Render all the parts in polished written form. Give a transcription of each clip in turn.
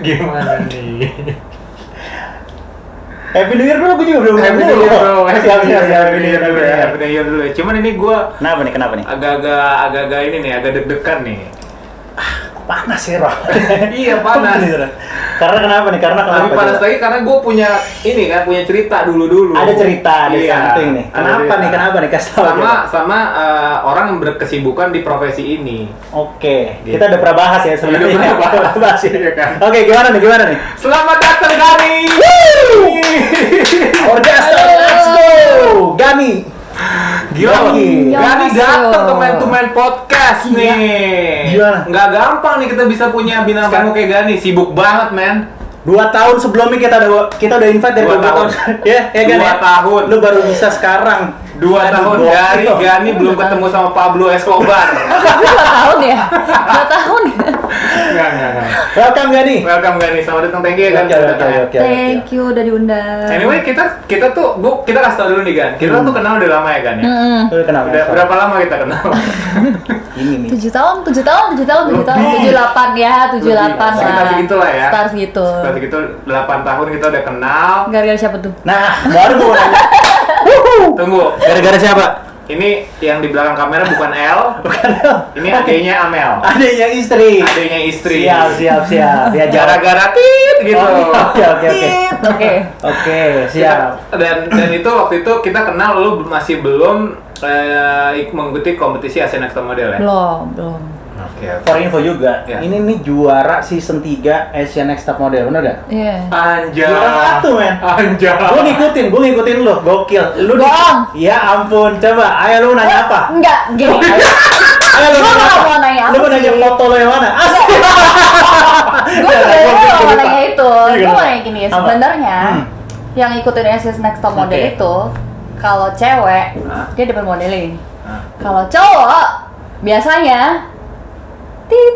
Gimana nih? Happy New Year dulu, gue juga belum Happy New Year bro. Siap, Happy New Year dulu ya. Happy New Year dulu ya. Cuman ini gue Kenapa nih? agak ini nih, agak deg-degan nih. Panas ya, Roh. Iya panas. Karena kenapa nih? Karena kenapa? Lebih panas lagi karena gue punya cerita dulu. Ada cerita, ada Iya, something nih. Kenapa nih? Kasih tahu. Sama orang yang berkesibukan di profesi ini. Oke, Gitu. kita udah pernah bahas ya sebenarnya. Udah pernah bahas, iya kan? Oke, gimana nih? Selamat datang Gani. Orgasm, let's go, Gani. Gila, Gani. Gani datang ke Man to Man Podcast Iya. nih. Gimana? Nggak gampang nih kita bisa punya bintang tamu kayak Gani. Sibuk banget, men. 2 tahun sebelumnya kita udah invite dari 2 tahun. Ya kan 2 ya? tahun. Lu baru bisa sekarang. 2 tahun dari Gani belum ketemu sama Pablo Escobar. 2 tahun ya? 2 tahun ya? Enggak. Welcome Gani. Welcome Gani, selamat datang. Thank you ya Gan. Oke. Thank you udah diundang. Anyway, kita tuh kita kasih tau dulu nih Gan. Kita tuh kenal udah lama ya Gan ya. Lu kenapa? Udah berapa lama kita kenal? Ini nih. 7 tahun, 78 ya, 78 lah. Sekitar segitu lah ya. Sekitar segitu. Sekitar segitu 8 tahun kita udah kenal. Gara-gara siapa tuh? Nah, baru gua nanya. Tunggu, Gara-gara siapa? ini yang di belakang kamera bukan L. Bukan. Ini adiknya Amel. Adanya istri. Adiknya istri. Siap. Ya Gara-gara tit gitu. Oke. Oke, siap. Dan itu waktu itu kita kenal lu masih belum mengikuti kompetisi Asian Next Top Model ya? Belum. Oke. For info juga, Ya. ini nih juara season 3 Asian Next Top Model, bener gak? Iya. Anjay. Juara 1 men. Anjay. Gue ngikutin lu, gokil. Lu Bohong. Ya ampun, coba. Ayo lu nanya apa? Enggak, gini. Ayo lu Gua nanya nggak apa? mau nanya apa Lu mau nanya sih. foto lo yang mana? Asli. Gue sebenarnya nggak mau nanya itu. Iya, Gue mau kenapa? nanya gini, Apa? sebenarnya Hmm. yang ikutin Asia's Next Top Model Oke. itu kalau cewek Hah? dia dapat modeling. Hah? Kalau cowok biasanya tit.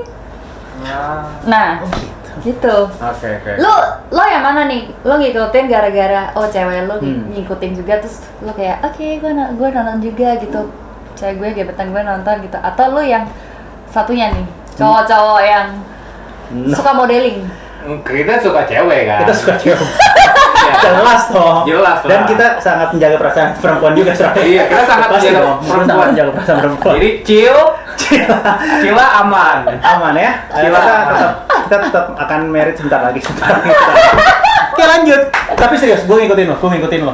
Nah, gitu. Oke. Lo yang mana nih? Lo ngikutin gara-gara cewek lo ngikutin juga terus lo kayak oke, gue nonton juga gitu. Cewek gue gebetan gue nonton gitu. Atau lo yang satunya nih, cowok-cowok yang suka modeling. Kita suka cewek kan? Kita suka cewek. Ya. Jelas toh. Jelas lah. Dan kita sangat menjaga perasaan perempuan juga soalnya. Iya, kita sangat Pasti menjaga dong. Kita perempuan. sangat menjaga perasaan perempuan. Jadi Cila aman. Aman ya. Gila. Kita tetap akan merit sebentar lagi. Oke, lanjut. Tapi serius, gue ngikutin lo.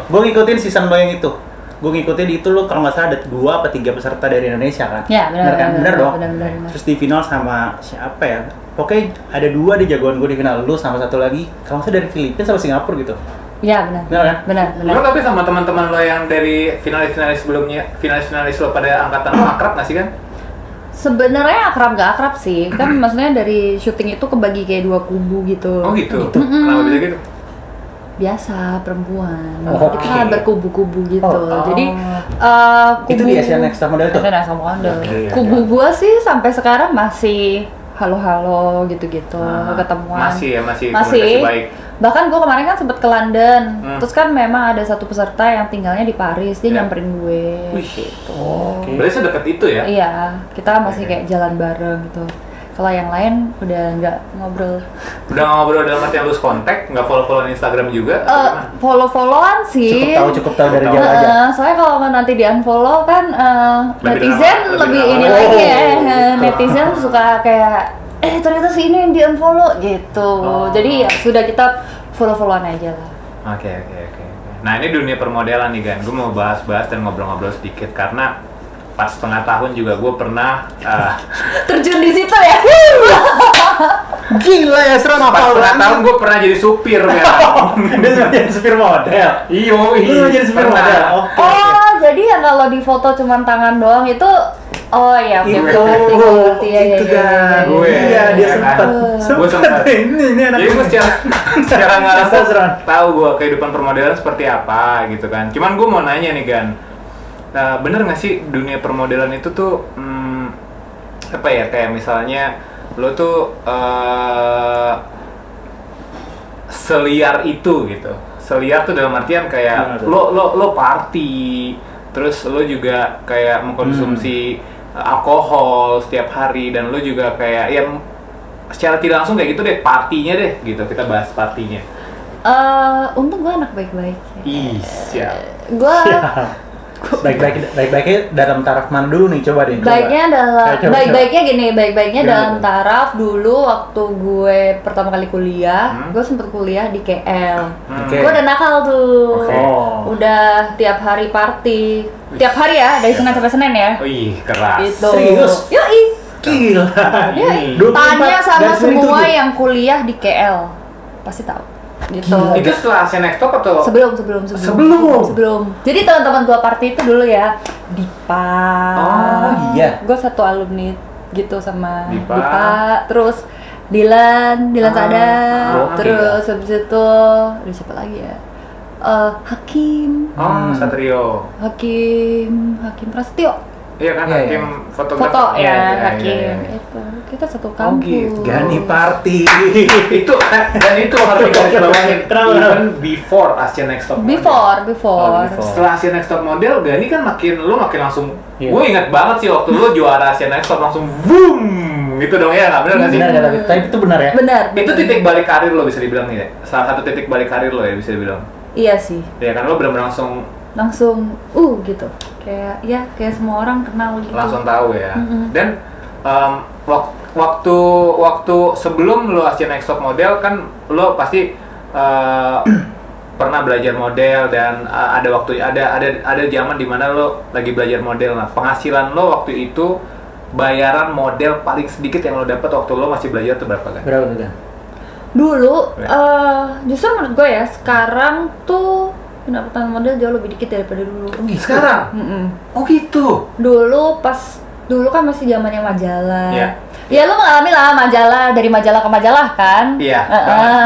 Gue ngikutin season lo yang itu. Gue ngikutin itu lo kalau nggak salah ada 2 apa 3 peserta dari Indonesia kan? Ya, benar. Bener dong. Benar. Terus di final sama siapa ya? Pokoknya ada 2 di jagoan gue di final, lu sama satu lagi kalau nggak salah dari Filipina sama Singapura gitu. Ya, benar. Benar kan? Benar. Lo tapi sama teman-teman lo yang dari finalis-finalis sebelumnya, finalis-finalis lo pada angkatan lo akrab nggak sih kan? Sebenarnya akrab gak akrab sih, kan maksudnya dari syuting itu kebagi kayak 2 kubu gitu. Oh gitu? Gitu. Kenapa bisa gitu? Biasa perempuan, Oh, kita oke. kan berkubu-kubu gitu. Oh. Jadi Itu di Asian Next Top Model tuh? Asian Next Top Model. Oke, Kubu gua sih sampai sekarang masih halo-halo gitu-gitu, ketemuan. Masih komunikasi baik. Bahkan gue kemarin kan sempet ke London, Hmm. terus kan memang ada satu peserta yang tinggalnya di Paris, dia Ya. nyamperin gue. Wih, Gitu. Oke. Berarti sedekat itu ya? Iya, kita masih Oke. kayak jalan bareng gitu. Kalau yang lain udah nggak ngobrol. Udah ngobrol dalam artian lu kontak, nggak follow-followan Instagram juga? atau gimana? Follow-followan sih. Cukup tahu dari jauh aja. Soalnya kalau nanti di unfollow kan Lebih netizen lama- lebih lebih ini lama. lagi ya. Gitu. Netizen suka kayak ternyata si ini yang di unfollow gitu. Oh. Jadi ya sudah kita follow-followan aja lah. Oke. Nah ini dunia permodelan nih kan, gue mau bahas-bahas dan ngobrol-ngobrol sedikit karena pas setengah tahun juga gue pernah Terjun di situ ya. Gila ya, Seron pas hafal setengah tahun banget. gue pernah jadi supir ya. Dia cuma jadi supir model. Iyo, Lu cuma jadi supir pernah. model. Oke. Oh, jadi yang kalau di foto cuma tangan doang itu ya oke, Itu, gue ngerti ya. itu kan. Gue. Iya, dia Ya kan? sempat. Gue sempat. Ini anak. Jadi gue secara nggak langsung Seron. tahu gue kehidupan permodelan seperti apa gitu kan. Cuman gue mau nanya nih Gan, bener nggak sih dunia permodelan itu tuh apa ya, kayak misalnya lo tuh seliar itu gitu. Seliar tuh dalam artian kayak lo party, terus lo juga kayak mengkonsumsi alkohol setiap hari, dan lo juga kayak ya secara tidak langsung kayak gitu deh, partinya deh gitu, kita bahas partinya. Untung gue anak baik-baik. Ih, siap. Gue Baik-baiknya dalam taraf mana dulu nih, coba deh. baiknya adalah Coba. baik-baiknya gini, baik-baiknya Gimana dalam tuh? taraf dulu waktu gue pertama kali kuliah, gue sempet kuliah di KL. Oke. Gue udah nakal tuh. Oke. Oh. Udah tiap hari party. Tiap hari ya, dari Senin sampai Senin ya. Wih, keras. Gitu. Serius? Yoi. Gila. Yoi. 24 Tanya sama dari Senin semua 7. yang kuliah di KL. Pasti tahu. Gitu. Gila. Itu setelah Asia Next Top atau? Sebelum. Sebelum? Jadi teman-teman gua party itu dulu ya Dipa. Oh, iya. Gua satu alumni gitu sama Dipa. Terus Dilan Sadar. oke. Terus habis itu ada siapa lagi ya? Hakim Hakim Prasetyo. Iya kan, Iya, Hakim fotografer. Foto ya, Iya, Hakim. iya. Itu kita satu Oh, kampus. gitu. Gani Party. Itu dan itu harus digarisbawahin. Kenapa? Even before Asia Next Top Model. Before. before. Setelah Asia Next Top Model, Gani kan makin langsung. Iya. Gue ingat banget sih waktu lu juara Asia Next Top langsung boom gitu dong ya, nggak bener nggak sih? Benar nggak, tapi itu benar ya? Benar. Itu titik balik karir lo bisa dibilang nih ya. Salah satu titik balik karir lo ya bisa dibilang. Iya sih. Ya kan lo benar-benar langsung gitu. Kayak semua orang kenal gitu. langsung tahu ya. Mm-mm. Dan waktu sebelum lo Asia Next Top Model kan lo pasti pernah belajar model dan ada zaman dimana lo lagi belajar model. Nah, penghasilan lo waktu itu, bayaran model paling sedikit yang lo dapat waktu lo masih belajar tuh berapa kan? Berapa tuh kan? Dulu justru menurut gue ya sekarang tuh pendapatan model jauh lebih dikit daripada dulu. Sekarang? Mm-mm. Oh gitu. Dulu kan masih zamannya majalah. Iya. Ya lu mengalami lah dari majalah ke majalah kan? Iya.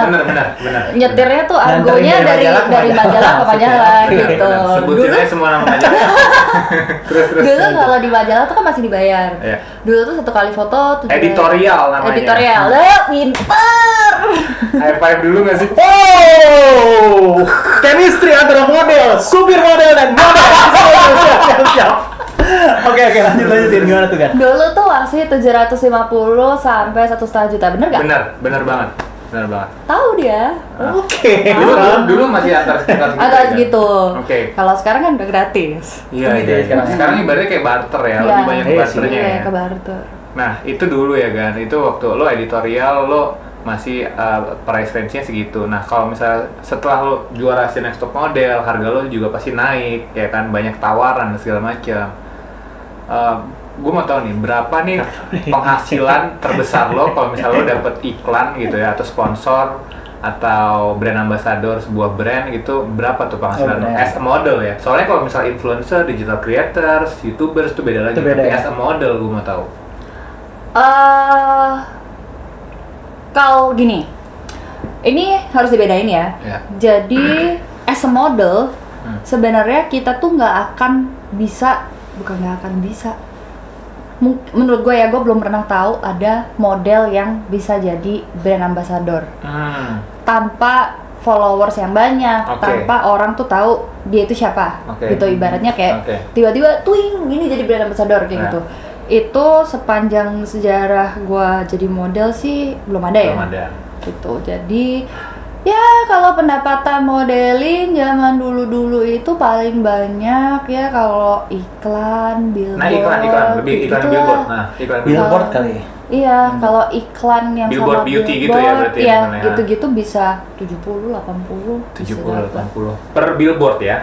Bener. Nyetirnya tuh Nganterin argonya dari dari majalah majalah ke ke majalah maksudnya. gitu. Sebutin Dulu aja semua nama majalah. terus. dulu kalau di majalah tuh kan masih dibayar. Iya. Dulu tuh satu kali foto tuh Editorial namanya. Editorial. Pinter. High five dulu nggak sih? Oh, chemistry antara model, supir model dan model. Siap. Oke, lanjutin gimana tuh kan? Dulu tuh masih 750 sampai 1,5 juta, bener gak? Bener banget. Tahu dia. Oke. Dulu masih antar sekitar gitu. Agak ya? segitu. Oke. Kalau sekarang kan udah gratis. Iya. Sekarang. Sekarang ibaratnya kayak barter ya, Iya. lebih banyak Iya sih. barternya Iya, ya. ke barter. Nah, itu dulu ya kan. Itu waktu lo editorial lo masih price range-nya segitu. Nah, kalau misalnya setelah lo juara Asia Next Top Model, harga lo juga pasti naik ya kan, banyak tawaran dan segala macam. Gue mau tahu nih, berapa nih penghasilan terbesar lo kalau misalnya lo dapet iklan gitu ya, atau sponsor atau brand ambassador sebuah brand gitu, berapa tuh penghasilan lo as a model ya? Soalnya kalau misalnya influencer, digital creators, youtubers itu beda lagi. Itu beda Tapi ya? as a model gue mau tahu. Kalau gini, ini harus dibedain ya. Ya. Jadi as a model, sebenarnya kita tuh nggak akan bisa. Menurut gue ya, gue belum pernah tahu ada model yang bisa jadi brand ambassador tanpa followers yang banyak, Oke. tanpa orang tuh tahu dia itu siapa. Oke. Gitu ibaratnya kayak Oke. tiba-tiba twing ini jadi brand ambassador kayak Nah. gitu. Itu sepanjang sejarah gue jadi model sih belum ada ya. Belum ada. Gitu. Jadi ya kalau pendapatan modeling zaman dulu itu paling banyak ya kalau iklan, billboard. Nah, iklan lebih iklan gitu billboard. lah. Nah, iklan Billboard kali. Iya, kalau iklan yang Billboard sama beauty gitu ya billboard, berarti ya, misalnya. gitu-gitu bisa 70, 80 bisa 70 dapat. 80 per billboard ya.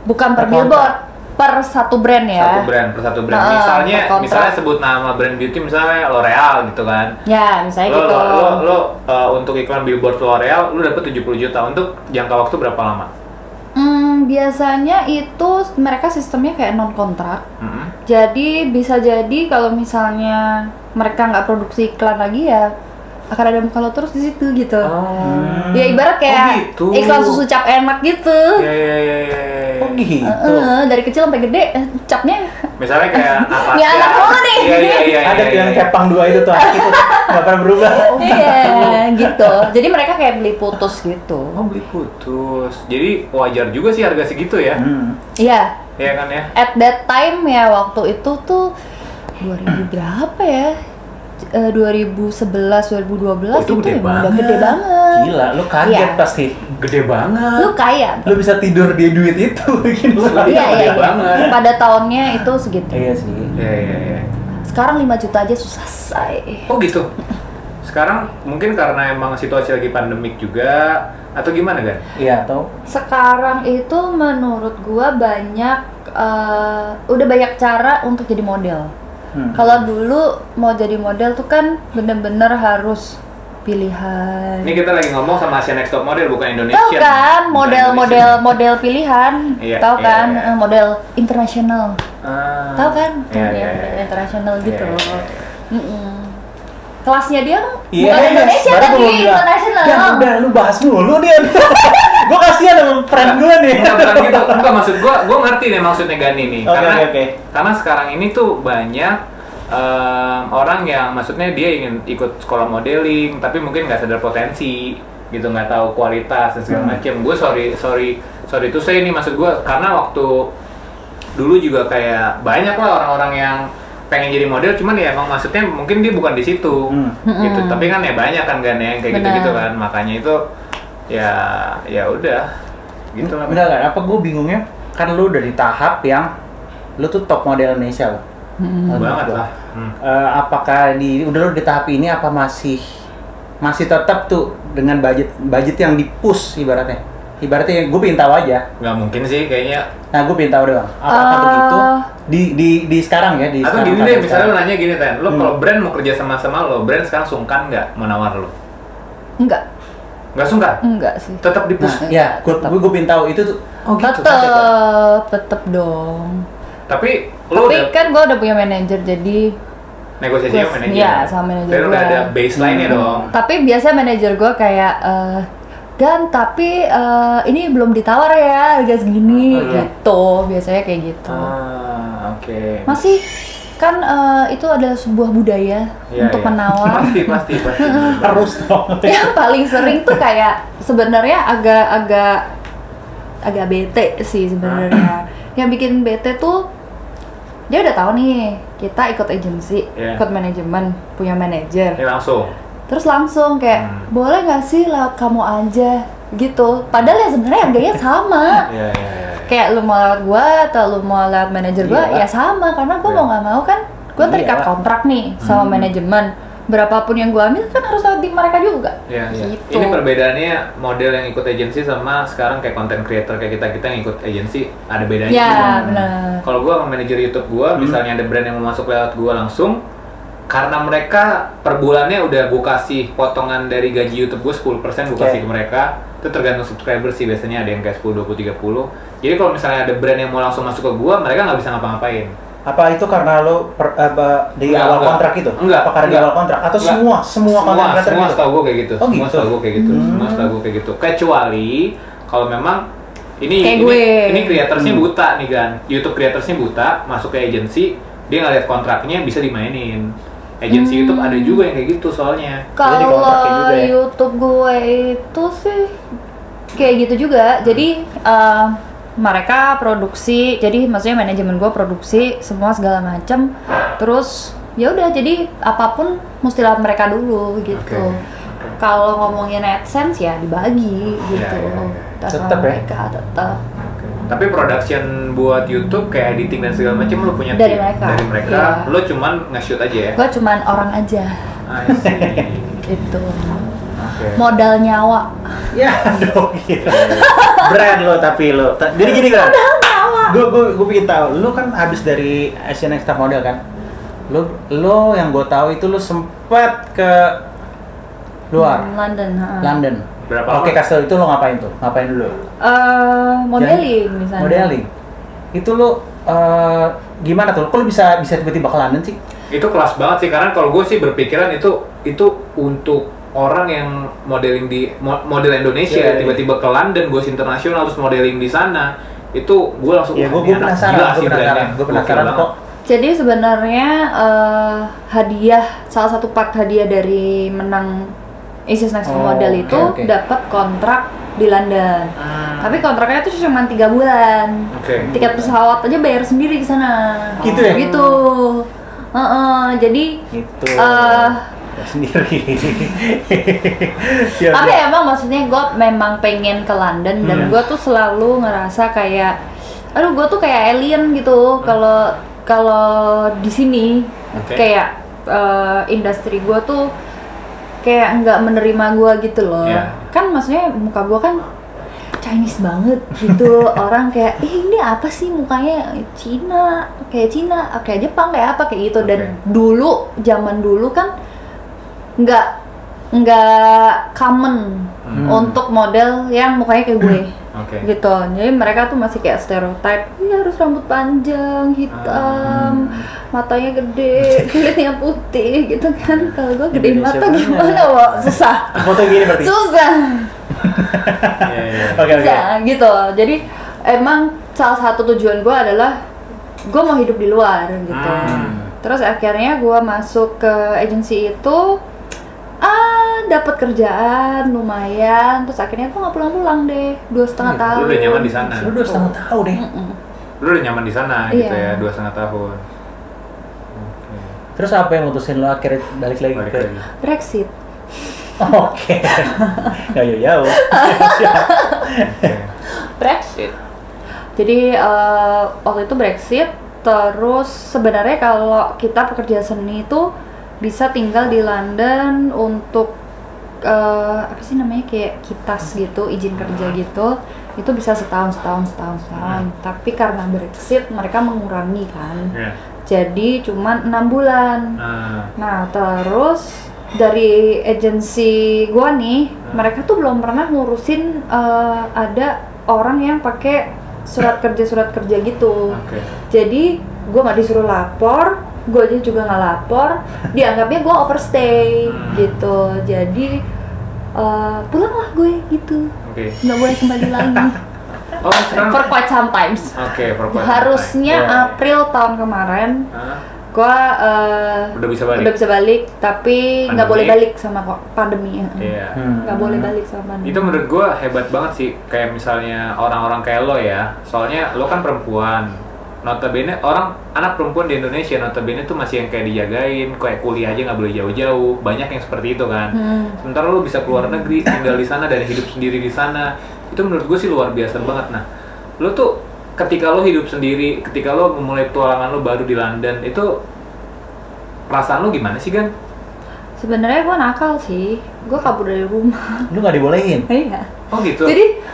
Bukan per Per billboard, per satu brand ya. Per satu brand. per kontrak. Misalnya sebut nama brand beauty misalnya L'Oreal gitu kan. Ya, misalnya Lo, gitu. lo untuk iklan billboard L'Oreal lu dapat 70 juta untuk jangka waktu berapa lama? Biasanya itu mereka sistemnya kayak non kontrak. Mm-hmm. Jadi bisa jadi kalau misalnya mereka nggak produksi iklan lagi ya akan ada muka lo terus di situ gitu. Ya ibarat kayak gitu. iklan susu cap enak gitu. Ya. Oh gitu. Dari kecil sampai gede capnya. Misalnya kayak apa? Ya, anak lo nih. Iya. Ada tuh yang kepang 2 itu tuh, itu nggak pernah berubah. Iya gitu. Jadi mereka kayak beli putus gitu. Oh, beli putus. Jadi wajar juga sih harga segitu ya. Iya. Iya kan ya? At that time ya waktu itu tuh 2000 berapa ya? 2011 2012 itu gede emang udah banget. gede banget. Gila, lu kaget Iya. pasti. Gede banget. Lu kaya. Lu bisa tidur di duit itu gitu. Iya, gede iya. banget. Pada tahunnya itu segitu. Iya sih. Iya. Sekarang 5 juta aja susah say. Oh gitu. Sekarang mungkin karena emang situasi lagi pandemik juga atau gimana kan? Iya, atau Sekarang itu menurut gua udah banyak cara untuk jadi model. Kalau dulu mau jadi model tuh kan bener-bener harus pilihan. Ini kita lagi ngomong sama Asian Next Top Model bukan Indonesia. Tahu kan model pilihan, Iya, tahu iya, kan iya. model internasional, tahu kan Iya. model internasional gitu. Iya, iya, Mm-mm. Kelasnya dia Iya, bukan Indonesia baru tapi gua bilang. internasional. Ya udah, lu bahas mulu dia. Gua kasihan sama friend gue nih. Bukan gitu. Enggak, maksud gua ngerti nih maksudnya Gani nih. Oke. Karena sekarang ini tuh banyak orang yang maksudnya dia ingin ikut sekolah modeling tapi mungkin nggak sadar potensi gitu, nggak tahu kualitas dan segala macam. Gue sorry tuh saya ini maksud gue karena waktu dulu juga kayak banyak lah orang-orang yang pengen jadi model cuman ya emang maksudnya mungkin dia bukan di situ gitu. Tapi kan ya banyak kan yang kayak gitu-gitu kan, makanya itu ya udah gitu lah. Bener kan? Apa gue bingungnya? Kan lu udah di tahap yang lu tuh top model Indonesia loh. Banget lah. Apakah udah lu di tahap ini apa masih tetap tuh dengan budget yang di-push ibaratnya gue pengen tahu aja. Nggak mungkin sih kayaknya. Nah, gue pengen tahu doang. Apakah begitu di sekarang ya? Atau gini deh, misalnya lo nanya gini Ten, lo kalau brand mau kerja sama lo, brand sekarang sungkan nggak mau nawar lo? Enggak Nggak sungkan? sih. Tetap di push. Nah, ya, gue pengen tahu itu tuh. Oh gitu. Tetep dong. Tapi lo Tapi udah kan gue udah punya manajer jadi negosiasinya sama manajer. Iya, sama manajer Dan udah gua. ada baseline-nya dong. Tapi biasa manajer gue kayak Gan, tapi ini belum ditawar ya harga segini gitu. Biasanya kayak gitu. Oke. Masih kan itu adalah sebuah budaya untuk menawar. Pasti. Terus dong. Yang paling sering tuh kayak sebenarnya agak bete sih sebenarnya. Yang bikin bete tuh dia udah tahu nih kita ikut agensi, ikut manajemen, punya manajer. Ini langsung. Terus langsung kayak boleh nggak sih lewat kamu aja gitu. Padahal ya sebenarnya harganya sama. Iya. Kayak lu mau lewat gua atau lu mau lewat manajer gua ya sama karena gua mau nggak mau kan gua terikat kontrak nih sama manajemen. Berapapun yang gua ambil kan harus lewat di mereka juga. Iya. Gitu. Ini perbedaannya model yang ikut agensi sama sekarang kayak content creator kayak kita yang ikut agensi ada bedanya. Ya benar. Kalau gua sama manajer YouTube gua, misalnya ada brand yang mau masuk lewat gua langsung, karena mereka per bulannya udah gue kasih potongan dari gaji YouTube gue 10% gue kasih ke mereka. Itu tergantung subscriber sih, biasanya ada yang kayak 10, 20, 30. Jadi kalau misalnya ada brand yang mau langsung masuk ke gue, mereka nggak bisa ngapa-ngapain. Apa itu karena lo di awal kontrak itu? Enggak. Apa karena di awal kontrak? Atau semua konten creator semua gitu? setahu gue kayak gitu. Oh, Semua gitu? setahu gue kayak gitu. Semua setahu gue kayak gitu. Kecuali kalau memang Kayak gue. ini creatorsnya buta nih kan. YouTube creatorsnya buta, masuk ke agensi, dia nggak lihat kontraknya bisa dimainin. Agensi YouTube ada juga yang kayak gitu soalnya. Jadi dikontrakkan Kalau juga ya? YouTube gue itu sih kayak gitu juga. Jadi mereka produksi, jadi maksudnya manajemen gue produksi semua segala macam. Terus ya udah, jadi apapun mesti lewat mereka dulu gitu. Kalau ngomongin AdSense ya dibagi gitu. Tetep ya? Mereka tetap. Tapi production buat YouTube kayak editing dan segala macam lo punya Dari tim? mereka. Dari mereka. Iya. Lo cuman nge-shoot aja ya? Gue cuman orang aja. I see. Itu. Oke. Modal nyawa. Ya dong, gitu. Brand lo tapi lo. Jadi gini kan? Gue pengen tahu. Lo kan habis dari Asian Next Top Model kan? Lo yang gue tahu itu lo sempat ke luar. London. Berapa Oke, kasih itu lo ngapain tuh? Ngapain dulu? Modeling misalnya. Modeling. Itu lo gimana tuh? Kok lo bisa tiba-tiba ke London sih? Itu kelas banget sih, karena kalau gue sih berpikiran itu untuk orang yang modeling di model Indonesia tiba-tiba ke London, gue internasional terus modeling di sana, itu gue langsung ya gue penasaran kok. Jadi sebenarnya salah satu part hadiah dari menang Asia's Next Top Model itu dapat kontrak di London. Tapi kontraknya itu cuma 3 bulan. Tiket pesawat aja bayar sendiri ke sana. Gitu ya? Gitu. Jadi Gitu. eh, Sendiri. Ya, tapi emang maksudnya gue memang pengen ke London dan gue tuh selalu ngerasa kayak, aduh gue tuh kayak alien gitu kalau di sini. Oke. Kayak industri gue tuh kayak nggak menerima gue gitu loh. Iya. Kan maksudnya muka gue kan Chinese banget gitu. Orang kayak, ini apa sih mukanya Cina, kayak Jepang, kayak apa kayak gitu. Dan dulu, zaman dulu kan nggak common untuk model yang mukanya kayak gue. Oke. Gitu. Jadi mereka tuh masih kayak stereotype, harus rambut panjang, hitam, matanya gede, kulitnya putih gitu kan. Kalau gue gedein Indonesia mata banget. gimana, Wak? Susah. Foto gini berarti. Susah. Iya. Oke. Bisa gitu. Jadi emang salah satu tujuan gue adalah gue mau hidup di luar gitu. Terus akhirnya gue masuk ke agensi itu, dapat kerjaan lumayan. Terus akhirnya gue nggak pulang-pulang deh, 2,5 tahun. Lu udah nyaman di sana. Lu 2,5 tahun deh. Lu udah nyaman di sana gitu Iya. ya, 2,5 tahun. Oke. Terus apa yang mutusin lo akhirnya balik lagi Balik ke? lagi. Brexit. Oke. Jauh-jauh. Oke. Brexit. Jadi waktu itu Brexit. Terus sebenarnya kalau kita pekerja seni itu bisa tinggal di London untuk apa sih namanya, kayak kitas gitu, izin kerja gitu. Itu bisa setahun. Tapi karena Brexit mereka mengurangi kan. Iya. Jadi cuma 6 bulan. Nah, terus dari agensi gua nih, mereka tuh belum pernah ngurusin ada orang yang pakai surat kerja gitu. Oke. Jadi gua nggak disuruh lapor, gua aja juga nggak lapor, dianggapnya gua overstay gitu. Jadi pulanglah gue gitu, Oke. nggak boleh kembali lagi. Oh, sekarang. For quite sometimes. Oke, Harusnya April tahun kemarin gua udah bisa balik. udah bisa balik, tapi nggak Pandemi. boleh balik sama pandemi. Iya. Nggak boleh balik sama pandemi. Itu menurut gua hebat banget sih, kayak misalnya orang-orang kayak lo ya. Soalnya lo kan perempuan. Notabene anak perempuan di Indonesia notabene tuh masih yang kayak dijagain, kayak kuliah aja nggak boleh jauh-jauh. Banyak yang seperti itu kan. Sementara lo bisa keluar negeri, tinggal di sana dan hidup sendiri di sana. Itu menurut gue sih luar biasa banget. Nah, lo tuh ketika lo hidup sendiri, ketika lo memulai petualangan lo baru di London, itu perasaan lo gimana sih, Gan? Sebenarnya gua nakal sih, gua kabur dari rumah. Lu nggak dibolehin? Iya. Oh gitu. Jadi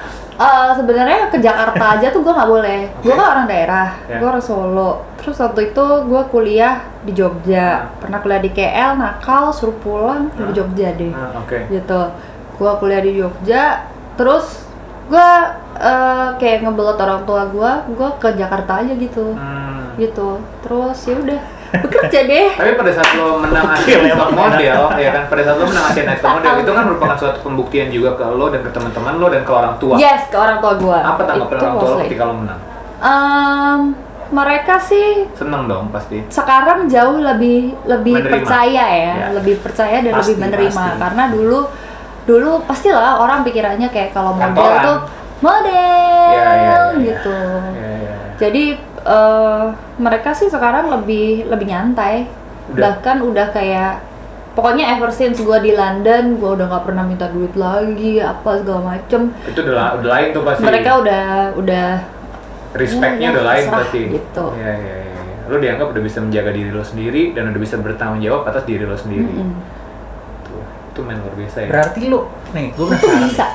sebenarnya ke Jakarta aja tuh gue nggak boleh. Gue kan orang daerah, Ya. gue orang Solo. Terus waktu itu gue kuliah di Jogja. Pernah kuliah di KL, nakal, suruh pulang di Jogja deh. Oke. Gitu. Gue kuliah di Jogja. Terus gue kayak ngebelot orang tua gue ke Jakarta aja gitu. Gitu. Terus ya udah bekerja deh. Tapi pada saat lo menang Asian Next Top Model, ya kan, pada saat lo menang Asian Next Top Model, itu kan merupakan suatu pembuktian juga ke lo dan ke teman-teman lo dan ke orang tua. Yes, ke orang tua gue. Apa tanggapan orang tua lo ketika lo menang? Mereka sih Seneng dong pasti. sekarang jauh lebih Menerima. percaya ya, Ya. lebih percaya dan Pasti, lebih menerima. pasti. Karena dulu pastilah orang pikirannya kayak kalau model Kantoran. tuh model Ya. gitu. Ya. Jadi mereka sih sekarang lebih nyantai. Bahkan udah kayak, pokoknya ever since gue di London, gue udah nggak pernah minta duit lagi, apa segala macem. Itu udah lain tuh pasti. Mereka udah Respect-nya ya, udah lain terserah pasti. gitu. Iya. Lo dianggap udah bisa menjaga diri lo sendiri dan udah bisa bertanggung jawab atas diri lo sendiri. Itu men luar biasa ya. Berarti lu, nih, gue Itu penasaran. bisa.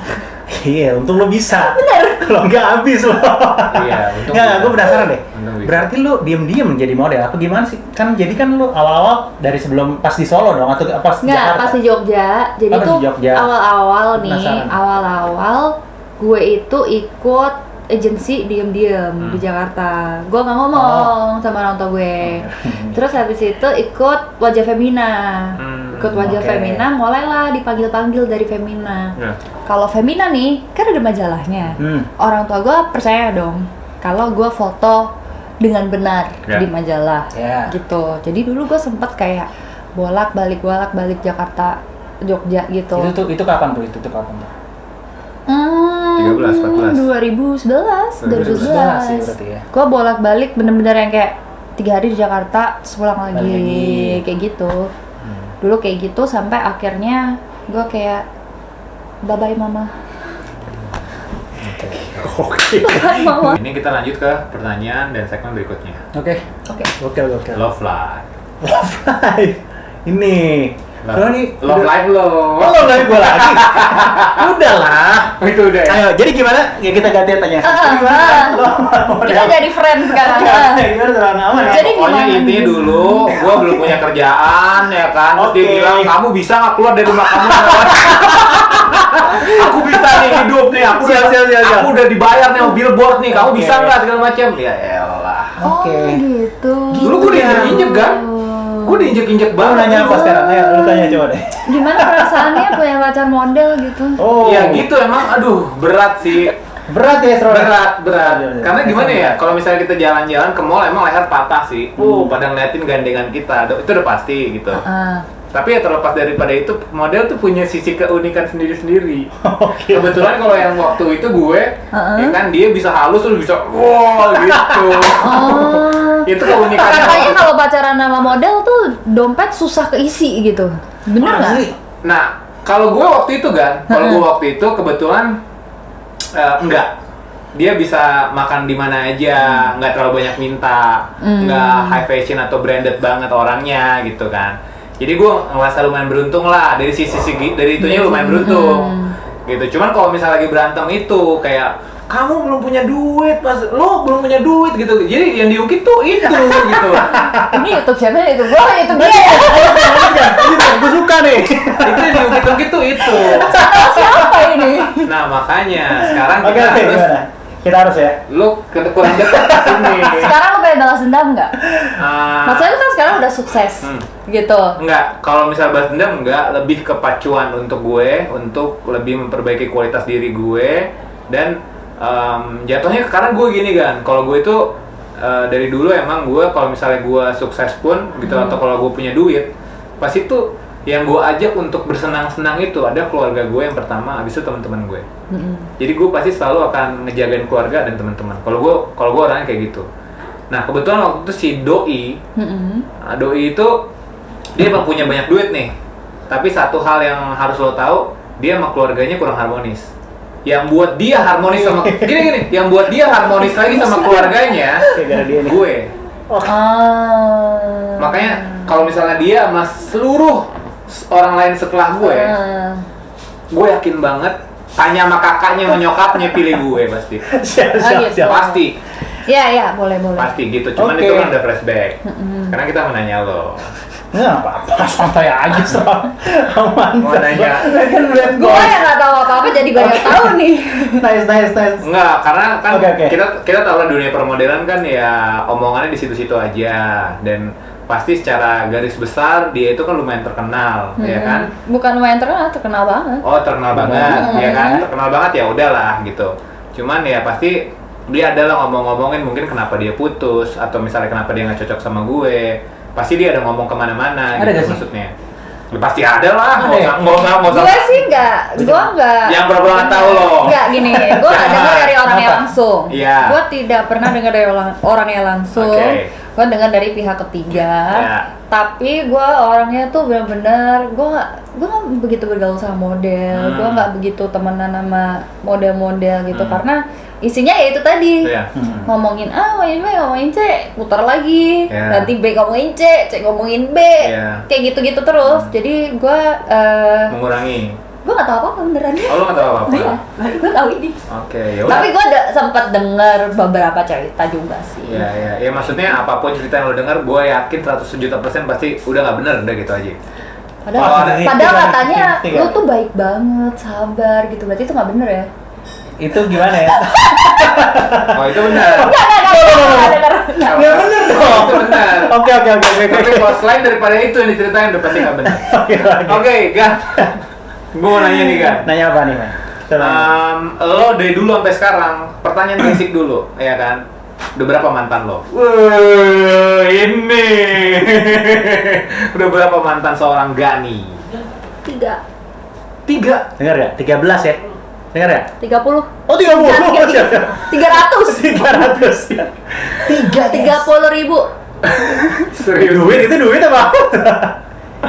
Iya, untung lu bisa. Bener. Kalau nggak habis lo. Iya, untung Nggak, bisa. gue penasaran deh. Untung bisa. Berarti lu diem-diem menjadi model apa gimana sih? Kan jadi kan lu awal-awal dari sebelum pas di Solo dong atau pas di Nggak, Jakarta? pas di Jogja. Jadi Oh, pas di tuh Jogja. awal-awal nih, Penasaran. awal-awal gue itu ikut agensi diem-diem di Jakarta. Gue nggak ngomong sama orang tua gue. Terus habis itu ikut Wajah Femina. Ikut Wajah oke. Femina, mulailah dipanggil-panggil dari Femina. Ya. Kalau Femina nih, kan ada majalahnya. Orang tua gue percaya dong kalau gue foto dengan benar Ya. di majalah, Ya. gitu. Jadi dulu gue sempet kayak bolak-balik Jakarta, Jogja gitu. Itu kapan tuh? Itu kapan tuh? 13, 14. 2011 2011 sih berarti ya. Gue bolak-balik bener-bener yang kayak 3 hari di Jakarta, terus pulang lagi. Kayak gitu. Dulu kayak gitu sampai akhirnya gue kayak bye-bye mama. Oke. Bye mama. Ini kita lanjut ke pertanyaan dan segmen berikutnya. Oke. Gokil. Love life. Love life. Ini. Kalau nih Love life lo. Oh, love life gue lagi. Udahlah. Itu udah ya. Ayo, jadi gimana? Ya kita ganti tanya. Kita jadi friends sekarang. Gimana terang aman ya? Jadi Pokoknya gimana? intinya dulu, gua belum punya kerjaan ya kan. Terus dia Oke. bilang, kamu bisa nggak keluar dari rumah kamu? Aku bisa nih hidup nih, aku udah dibayar nih sama billboard nih, kamu Oke. bisa nggak segala macam? Ya elah. Oh Oke. gitu. Dulu gua diinjek-injek kan? Gua diinjek-injek Mau banget. nanya apa sekarang? Ayo, lu tanya coba deh. Gimana perasaannya punya pacar model gitu? Oh. Ya gitu emang, aduh berat sih. Berat ya, Sro? Berat. Iya. Karena gimana ya, kalau misalnya kita jalan-jalan ke mall emang leher patah sih. Pada ngeliatin gandengan kita, itu udah pasti gitu. Tapi ya terlepas daripada itu, model tuh punya sisi keunikan sendiri-sendiri. Oke. Kebetulan kalau yang waktu itu gue, ya kan dia bisa halus terus bisa wow gitu. Oh. Itu keunikannya. Katanya kalau pacaran sama model tuh dompet susah keisi gitu. Bener nggak? Asli. Nah, kalau gue waktu itu kan, kalau gue waktu itu kebetulan enggak. Dia bisa makan di mana aja, nggak terlalu banyak minta, nggak high fashion atau branded banget orangnya gitu kan. Jadi gue ngerasa lumayan beruntung lah dari dari itunya lumayan beruntung gitu. Cuman kalau misalnya lagi berantem itu kayak kamu belum punya duit, mas, lo belum punya duit gitu. Jadi yang diungkit tuh itu gitu. Ini YouTube siapa ya? Itu gua, itu dia. Gue suka nih. Itu yang diungkit-ungkit tuh itu. Siapa ini? Nah makanya sekarang Oke, kita harus gimana? Kita harus ya. lo kurang dekat ke sini. Sekarang lu pengen balas dendam nggak? Ah, Maksudnya lu kan sekarang udah sukses, gitu. enggak, kalau misal balas dendam enggak, lebih ke pacuan untuk gue, untuk lebih memperbaiki kualitas diri gue dan jatuhnya karena gue gini kan, kalau gue itu dari dulu emang gue kalau misalnya gue sukses pun gitu atau kalau gue punya duit, pasti tuh yang gue ajak untuk bersenang-senang itu ada keluarga gue yang pertama, habis itu teman-teman gue. Jadi gue pasti selalu akan ngejagain keluarga dan teman-teman. Kalau gue orangnya kayak gitu. Nah kebetulan waktu itu si Doi, Doi itu dia emang punya banyak duit nih. Tapi satu hal yang harus lo tahu, dia sama keluarganya kurang harmonis. Yang buat dia harmonis sama gini, yang buat dia harmonis lagi sama keluarganya, Gara-gara dia nih. gue. Ah. Makanya kalau misalnya dia sama seluruh orang lain setelah gue yakin banget tanya sama kakaknya sama nyokapnya pilih gue pasti. Gitu. Pasti. Ya, boleh. Pasti gitu. Cuman Oke. itu kan udah flashback. Karena kita mau nanya lo. Nggak apa-apa, santai aja, Sro. Aman. Mau nanya. Kan lihat Gue yang nggak tahu apa-apa jadi banyak tahu nih. Nice. Enggak, karena kan Oke. kita tahu lah dunia permodelan kan ya omongannya di situ-situ aja dan pasti secara garis besar dia itu kan lumayan terkenal, ya kan? Bukan lumayan terkenal banget. Oh, terkenal banget, ya kan? Terkenal banget ya udahlah gitu. Cuman ya pasti dia adalah ngomong-ngomongin mungkin kenapa dia putus atau misalnya kenapa dia nggak cocok sama gue. Pasti dia ada ngomong kemana-mana Ada gitu gak sih? maksudnya. Ya, pasti ada lah, Ada ya? nggak usah. Gue sih gue nggak. Yang pura-pura nggak tahu loh. Nggak gini, gue nggak dengar dari orangnya Kenapa? langsung. Iya. Gue tidak pernah dengar dari orangnya langsung. Oke. Gue dengar dari pihak ketiga. Ya. Tapi gue orangnya tuh benar-benar gue nggak begitu bergaul sama model. Gue nggak begitu temenan sama model-model gitu karena isinya ya itu tadi. Iya. Ngomongin A, ngomongin B, ngomongin C, putar lagi. Ya. Nanti B ngomongin C ngomongin B. Ya. Kayak gitu-gitu terus. Jadi gue Mengurangi. gue nggak tahu apa beneran. Oh, lo nggak tahu apa-apa? Iya, gue tahu ini. Oke, ya udah. Tapi gue sempat dengar beberapa cerita juga sih. Ya maksudnya apapun cerita yang lo dengar, gue yakin 100 juta % pasti udah nggak bener, udah gitu aja. Padahal, Oh, padahal tiga. katanya Tiga. lu tuh baik banget, sabar gitu. Berarti itu nggak bener ya? Itu gimana ya? Oh itu benar. Nggak denger. Nggak bener dong. Itu benar. Oke. Tapi kalau selain daripada itu yang diceritain udah pasti nggak benar. Oke, Gan. Gue mau nanya nih, Gan. Nanya apa nih, Man? Coba. Lo dari dulu sampai sekarang, pertanyaan basic dulu, ya kan? Udah berapa mantan lo? Ini. Udah berapa mantan seorang Gani? 3 Dengar ya? 13 ya? Dengar ya? 30 Oh, 30. 300 300 ya. 30.000 Serius? Duit itu duit apa?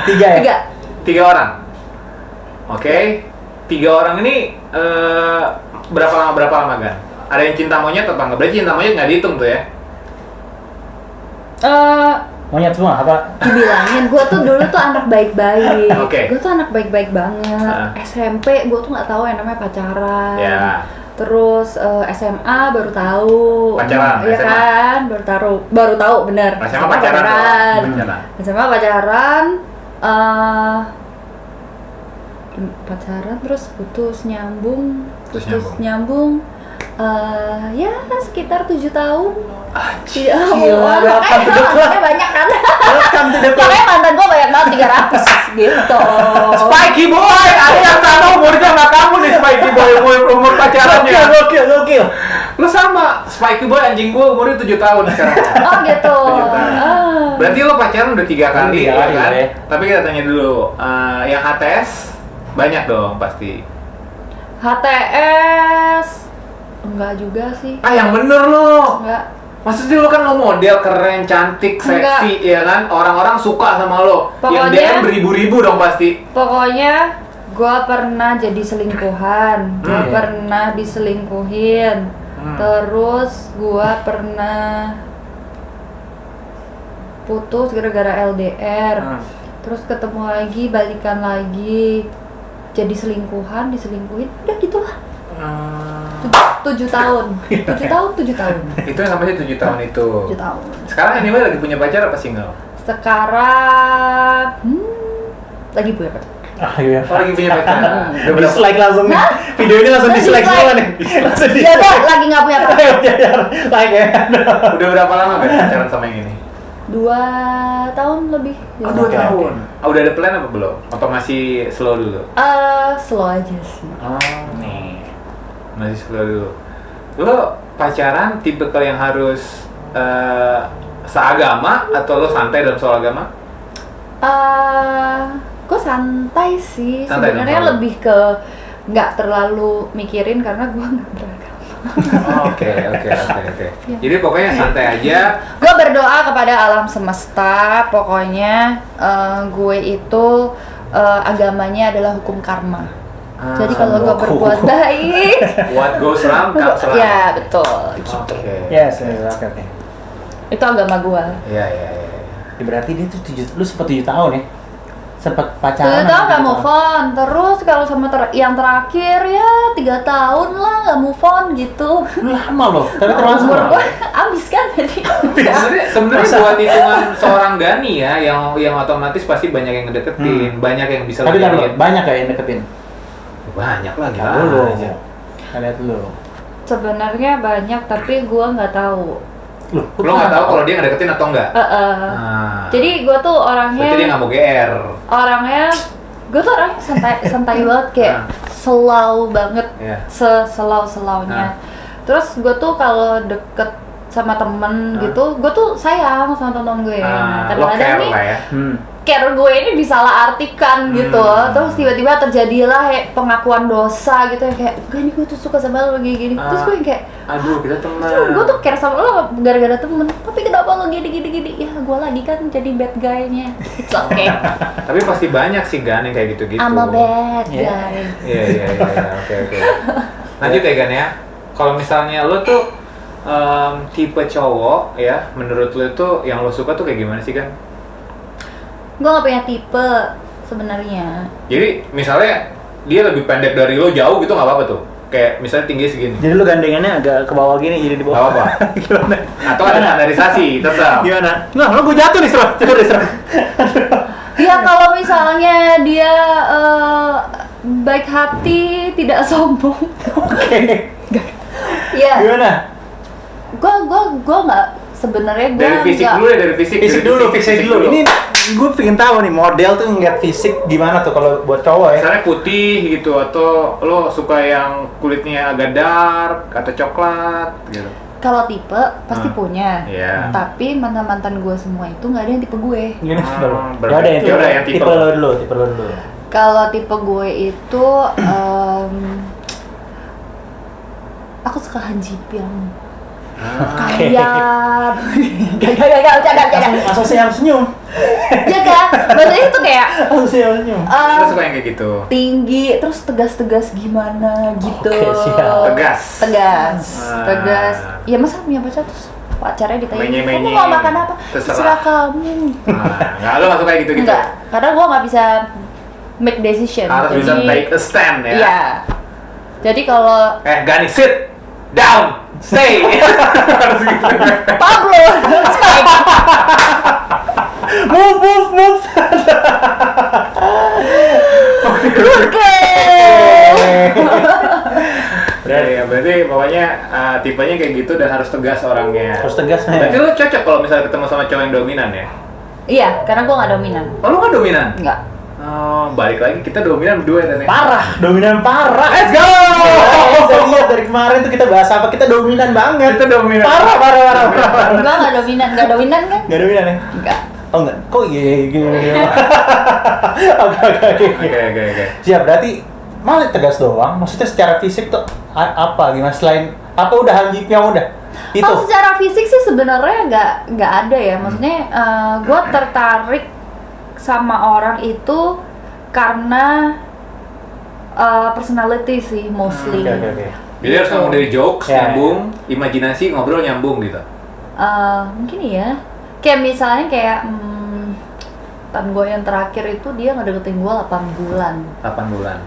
3 ya? 3. 3 orang. Oke. 3 orang ini berapa lama kan? Ada yang cinta monyet apa enggak? Berarti cinta monyet nggak dihitung tuh ya? Monyet semua apa? Dibilangin, gue tuh dulu tuh anak baik-baik. Oke. Gue tuh anak baik-baik banget. SMP gue tuh nggak tahu yang namanya pacaran. Ya. Terus SMA baru tahu. Pacaran, Iya SMA. kan? Baru tahu bener. SMA pacaran dong. Pacaran. SMA pacaran. Pacaran terus putus nyambung. Nyambung. Ya sekitar 7 tahun. Welcome to the club. Banyak kan? Welcome to the club. Makanya mantan gue banyak banget 300 gitu. Spikey boy, ada yang sama umurnya sama kamu nih Spikey boy, umur pacarannya. Gokil. Lu sama Spikey boy, anjing gua umurnya 7 tahun sekarang. Oh gitu. 7 tahun. Berarti lu pacaran udah 3 kali, Tiga ya kali, kan? ya. Tapi kita tanya dulu, yang HTS banyak dong pasti. HTS enggak juga sih. Yang bener lu. Enggak. Maksudnya lu kan lo model keren, cantik, seksi, ya kan? Orang-orang suka sama lo. Yang Pokoknya- DM beribu-ribu dong pasti. Pokoknya gua pernah jadi selingkuhan, gua pernah diselingkuhin. Terus gua pernah putus gara-gara LDR. Terus ketemu lagi, balikan lagi. Jadi selingkuhan, diselingkuhin. Udah gitulah. 7 tahun. 7 tahun. Itu yang sampai 7 tahun itu. 7 tahun. Sekarang anyway lagi punya pacar apa single? Sekarang lagi punya pacar. Iya. Oh, lagi punya pacar. Udah berapa? Dislike langsung nih. Video ini langsung dislike semua nih. Langsung Ya udah, lagi nggak punya pacar. Like ya. Udah berapa lama kan pacaran sama yang ini? 2 tahun lebih. Oh, 2 tahun. Udah ada plan apa belum? Atau masih slow dulu? Slow aja sih. Oh, nih. Masih slow dulu. Lo pacaran tipe yang harus seagama atau lo santai dalam soal agama? Gue santai sih. Santai dong, Sebenarnya kalau- lebih ke nggak terlalu mikirin karena gue nggak beragama. Oke. Jadi pokoknya santai aja. Gue berdoa kepada alam semesta. Pokoknya gue itu agamanya adalah hukum karma. Jadi kalau gue berbuat baik, What goes round comes round. ya betul. Gitu. Oke. Yes, oke. Itu agama gue. Iya. Ya, berarti dia tuh lu sempat 7 tahun ya? Sempat 7 pacaran. tahun nggak move on. Terus kalau sama yang terakhir ya 3 tahun lah nggak move on gitu. Lama loh, tapi termasuk Umur lama. gue abis kan jadi. Sebenarnya Masa? buat hitungan seorang Gani ya, yang otomatis pasti banyak yang ngedeketin, banyak yang bisa Tapi kan ladenin. banyak ya yang deketin. Banyak lah gila Lihat dulu. aja. Lihat dulu. Sebenarnya banyak tapi gue nggak tahu. Loh, Lo nggak tahu kalau dia ngedeketin atau enggak? Jadi gue tuh orangnya. Berarti dia nggak mau GR. Gue tuh orangnya santai banget kayak slow banget, Iya. selau-selaunya. Terus gue tuh kalau deket sama temen gitu, gue tuh sayang sama temen gue. Nah, Lo kadang-kadang care nih lah ya. care gue ini disalahartikan gitu. Terus tiba-tiba terjadilah kayak pengakuan dosa gitu, yang kayak gini gue tuh suka sama lo gini. Terus gue yang kayak Aduh, kita teman. gue tuh care sama lo gara-gara temen, tapi kenapa lo gini. Ya gue lagi kan jadi bad guy-nya. It's okay. Tapi pasti banyak sih Gan yang kayak gitu-gitu. I'm a bad Yeah. guy. Iya. Oke. Lanjut ya Gan ya. Kalau misalnya lo tuh tipe cowok ya, menurut lo tuh yang lo suka tuh kayak gimana sih Gan? Gue gak punya tipe sebenarnya. Jadi misalnya dia lebih pendek dari lo jauh gitu nggak apa-apa tuh. Kayak misalnya tinggi segini. Jadi lu gandengannya agak ke bawah gini, jadi di Nggak bawah. apa-apa. Gimana? Atau ada standarisasi tetap. Gimana? Nggak, lu gue jatuh nih, Serap. Coba deh, Serap. Ya kalau misalnya dia baik hati, tidak sombong. Oke. Ya, Gimana? gue nggak sebenarnya gue Dari fisik dulu ya, dari fisik. Fisik dulu. Ini gue pengen tahu nih, model tuh ngeliat fisik gimana tuh kalau buat cowok ya? misalnya putih gitu, atau lo suka yang kulitnya agak dark atau coklat gitu. Kalau tipe pasti punya. Iya. Tapi mantan gue semua itu nggak ada yang tipe gue. Gini dulu. berarti Ya ada yang yaudah, yang tipe. tipe lo dulu, tipe lo dulu. Kalau tipe gue itu aku suka Han Ji Pyong. kayak gak bercanda. Langsung senyum. Ya kan, maksudnya itu kayak Langsung senyum. Lo suka yang kayak gitu? tinggi, terus tegas gimana gitu. Oke, siap. Tegas. Tegas. Ya masa punya pacar terus pacarnya ditanya, Menye-menye. kamu mau makan apa? Terserah. Terserah kamu. Nggak, lo nggak suka kayak gitu-gitu? Enggak, karena gue nggak bisa make decision. Harus bisa take a stand ya? Iya. Jadi kalau Gani, sit down, stay. Harus gitu. Pablo, Move. oke. Ya, berarti pokoknya tipenya kayak gitu dan harus tegas orangnya. Harus tegas, men. Berarti lo cocok kalau misalnya ketemu sama cowok yang dominan ya? Iya, karena gue nggak dominan. Oh, lo nggak dominan? Enggak. Oh, balik lagi kita dominan berdua ya, Teh. Dominan parah. Let's go! Saya lihat dari kemarin tuh kita bahas apa, kita dominan banget. Kita dominan. Parah. Gue nggak dominan kan? Nggak dominan ya? Enggak. Oh enggak, kok iya gini. Oke. Siap, berarti malah tegas doang. Maksudnya secara fisik tuh apa gimana selain apa udah hanjipnya udah itu? Oh, secara fisik sih sebenarnya nggak ada ya. Maksudnya gue tertarik sama orang itu karena personality sih mostly. Oke. Jadi harus ngomong dari jokes, Ya. nyambung, imajinasi, ngobrol nyambung gitu. Mungkin ya. Kayak misalnya kayak tan gue yang terakhir itu dia ngedeketin gue 8 bulan. 8 bulan.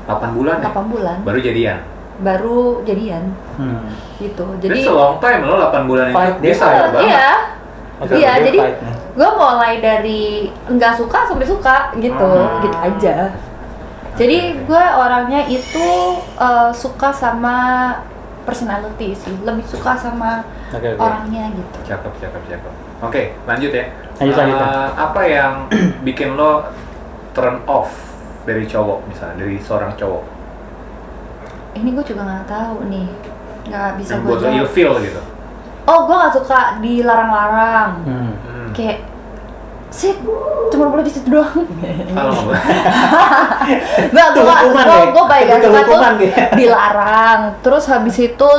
8 bulan ya? 8 bulan. Baru jadian. Baru jadian. Gitu. Jadi Jadi long time lo 8 bulan Fight itu bisa ya, Bang? iya. Oke, Iya, dia jadi fight nih. gue mulai dari nggak suka sampai suka gitu, gitu aja. Jadi gue orangnya itu suka sama personality sih, lebih suka sama Oke. orangnya gitu. Cakep. Oke, lanjut ya. Lanjut. Apa yang bikin lo turn off dari cowok misalnya, dari seorang cowok? Ini gue juga nggak tahu nih, nggak bisa Yang gue buat lo jawab. ilfeel gitu. Oh, gue nggak suka dilarang-larang. Kayak sit, cuma boleh di situ doang. Kalau nggak boleh. Nggak, Itu hukuman, Dek. gue paling gak Itu suka tuh hukuman, Dek. dilarang. Terus habis itu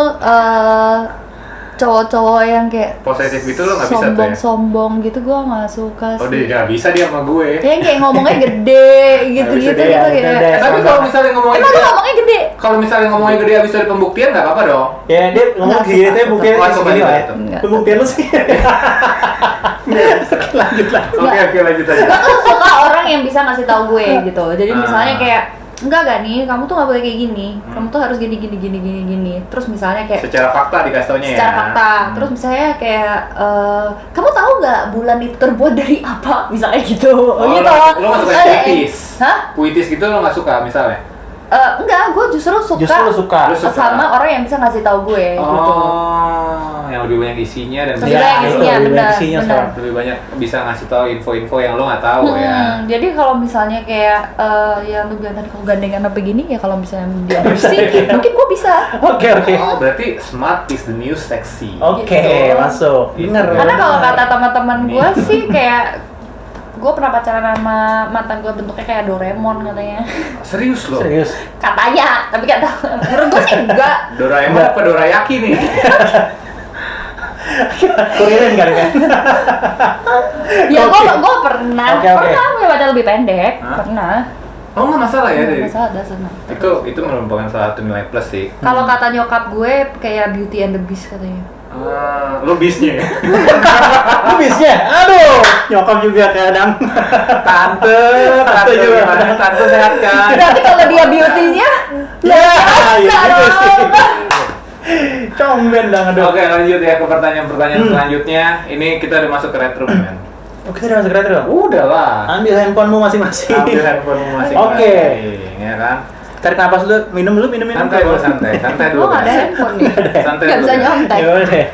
cowok-cowok yang kayak Posesif gitu lo nggak bisa tuh ya? sombong gitu, gue nggak suka Oh, sih. dia nggak bisa dia sama gue. Yang kayak ngomongnya gede gitu-gitu Nggak bisa dia, kayak. udah. Tapi kalau misalnya ngomongin Emang lu ngomongnya gede? kalau misalnya ngomongnya gede habis dari pembuktian nggak apa-apa dong. Ya dia ngomong Nggak gitu suka. ya, buktinya Oh, segini coba lah ya. itu. Nggak. Pembuktian lu sih. Lanjut. Oke, lanjut aja. Gue tuh suka orang yang bisa ngasih tahu gue gitu. Jadi Ah. misalnya kayak enggak nih, kamu tuh nggak boleh kayak gini. Kamu tuh harus gini. Terus misalnya kayak Secara fakta dikasih taunya ya. secara fakta. Terus misalnya kayak kamu tahu nggak bulan itu terbuat dari apa? Misalnya gitu. Oh, Gitu. lo nggak suka puitis? Hah? Puitis gitu lo nggak suka misalnya? Enggak, gue justru suka, Justru lu suka. Lu suka. sama orang yang bisa ngasih tahu gue gitu. Oh, yang lebih banyak isinya dan Lebih Iya, banyak itu isinya, lebih banyak benar, isinya benar. sekarang. lebih banyak bisa ngasih tahu info-info yang lo nggak tahu ya. Jadi kalau misalnya kayak yang lu bilang tadi kalau gandengan apa gini ya, kalau misalnya dia sih mungkin gue bisa. Oke. Oh, berarti smart is the new sexy. Oke, Gitu. masuk. Bener. Karena kalau kata teman-teman gue sih kayak gue pernah pacaran sama mantan gue bentuknya kayak Doraemon katanya. Serius lo? Serius. Katanya, tapi gak tahu. Menurut gue sih enggak. Doraemon apa Dorayaki nih? Kuririn kali kan. Ya Oke. gue pernah, Oke. pernah punya pacar lebih pendek, Hah? pernah. Oh, nggak masalah ya dari. Masalah, ada senang. Itu merupakan salah satu nilai plus sih. Kalau kata nyokap gue kayak Beauty and the Beast katanya. Lo bisnya ya? Lu bisnya? Aduh, nyokap juga kadang. Tante juga. gimana? Tante sehat kan? Berarti kalau dia beauty-nya Ya, iya biasa juga sih. dong. Comben dong, aduh. Oke, lanjut ya ke pertanyaan selanjutnya. Ini kita udah masuk ke retro kan? Oke, kita masuk retro. Udah lah. Ambil handphonemu masing-masing. Ambil handphonemu masing-masing. Oke. Ya kan? Tarik napas dulu, minum dulu. Santai dulu, santai dulu. Gue gak ada handphone nih. Santai Gak dulu. bisa Gan. nyontek. Ya udah.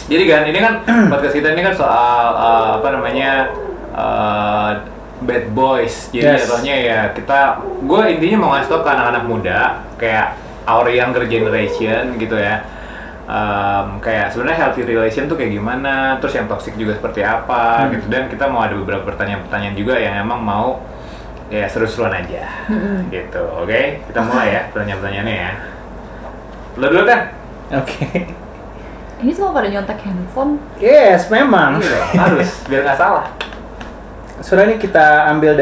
Jadi kan ini kan podcast kita ini kan soal apa namanya bad boys. Jadi Yes. jatuhnya ya gue intinya mau ngasih tau ke anak-anak muda kayak our younger generation gitu ya. Kayak sebenarnya healthy relation tuh kayak gimana, terus yang toxic juga seperti apa gitu, dan kita mau ada beberapa pertanyaan-pertanyaan juga yang emang mau ya seru-seruan aja gitu. Oke, kita mulai ya pertanyaan-pertanyaannya ya. Lo dulu kan? Oke. Ini semua pada nyontek handphone. Yes, memang. Iya, harus biar nggak salah. Sudah ini kita ambil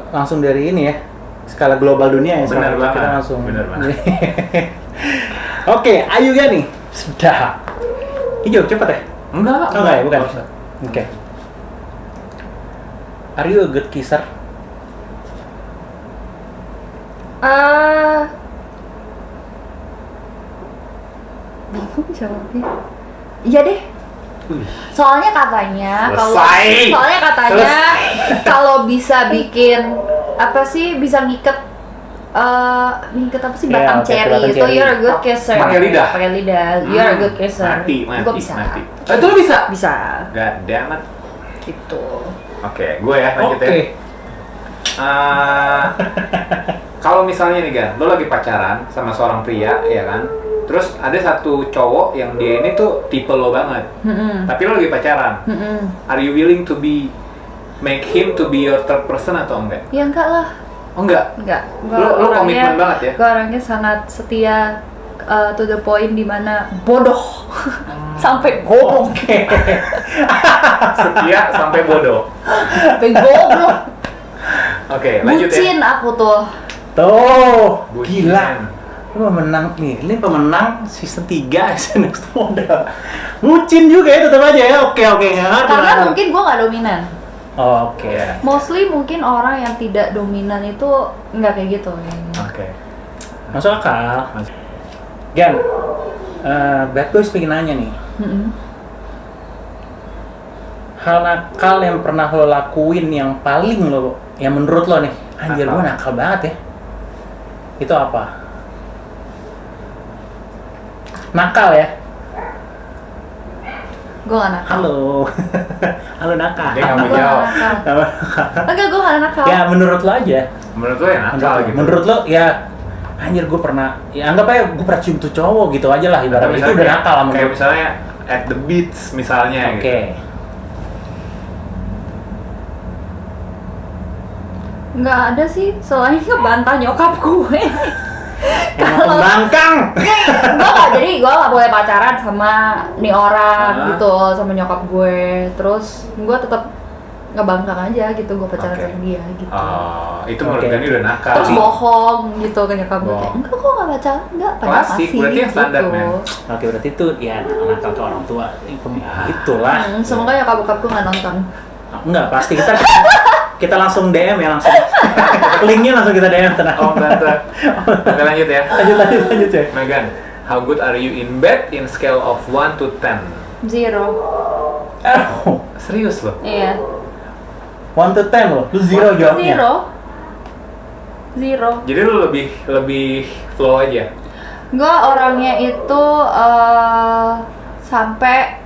langsung dari ini ya. Skala global dunia ya. Benar banget. Kita langsung. Benar banget. Oke, Ayu nih. Sudah. Ini jawab cepat ya? Enggak. Oh, enggak ya, bukan. Usah. Oke. Are you a good kisser? Bingung jawabnya. Iya deh. Wih. Soalnya katanya Selesai. kalau bisa bikin apa sih, bisa ngiket apa sih, Iya, batang oke, cherry batang itu, cherry. you're a good kisser. Pakai lidah? Pakai lidah. You're a good kisser. Mati. Gue bisa. Itu lo bisa? Bisa. God damn it. Gitu. Oke, gue ya lanjut Oke. ya. Kalau misalnya nih Gan, lo lagi pacaran sama seorang pria, ya kan? Terus ada satu cowok yang dia ini tuh tipe lo banget, tapi lo lagi pacaran. Are you willing to make him to be your third person atau enggak? Ya enggak lah. Oh enggak? Enggak. Lo komitmen banget ya? Gue orangnya sangat setia, to the point, dimana bodoh sampai goblok. Oke. Setia sampai bodoh. Sampai goblok. Oke, lanjut ya. Bucin aku tuh. Tuh, Bucin. gila. Lu pemenang nih, ini pemenang season 3 Next Model. Bucin juga ya, tetap aja ya. Oke, Karena mungkin gue nggak dominan. Oke. Mostly mungkin orang yang tidak dominan itu nggak kayak gitu kayaknya. Oke. Masuk akal. Gan, Bad Boys pengen nanya nih. Hal nakal yang pernah lo lakuin yang menurut lo nih, anjir Nakal. gue nakal banget ya. Itu apa? Nakal ya? Gue nggak nakal. Halo. Halo nakal. Dia nggak mau Gue nggak jawab. nakal. Enggak, gue nggak nakal. Ya menurut lo aja. Menurut lo ya nakal gitu? Menurut lo ya, anjir gue pernah, ya anggap aja gue pernah cium tuh cowok gitu aja lah, Atau ibaratnya itu misalnya udah nakal lah kayak menurut. misalnya at the beach misalnya Oke. gitu. Nggak ada sih, selain ngebantah nyokap gue. Emang pembangkang. Jadi gue nggak boleh pacaran sama nih orang Ah. gitu, sama nyokap gue. Terus gue tetap ngebangkang aja gitu, gue pacaran Oke. sama dia gitu. Oh, itu menurut Oke. Gani udah nakal. Terus bohong gitu ke nyokap gue, kayak Bohong. enggak kok nggak pacaran, enggak, padahal Klasik, masih berarti yang standar, men. Oke, berarti itu ya nakal ke orang tua. Itulah. Semoga nyokap bokap gue nggak nonton. Enggak, pasti kita langsung DM ya langsung. Linknya langsung kita DM, tenang. Oh, banter. Oke, lanjut ya. Lanjut ya. Megan, how good are you in bed in scale of 1 to 10? 0. Oh, Serius loh? Iya. 1 to 10 loh. Lu 0 jawabnya. 0. Jadi lu lebih flow aja. Gue orangnya itu sampai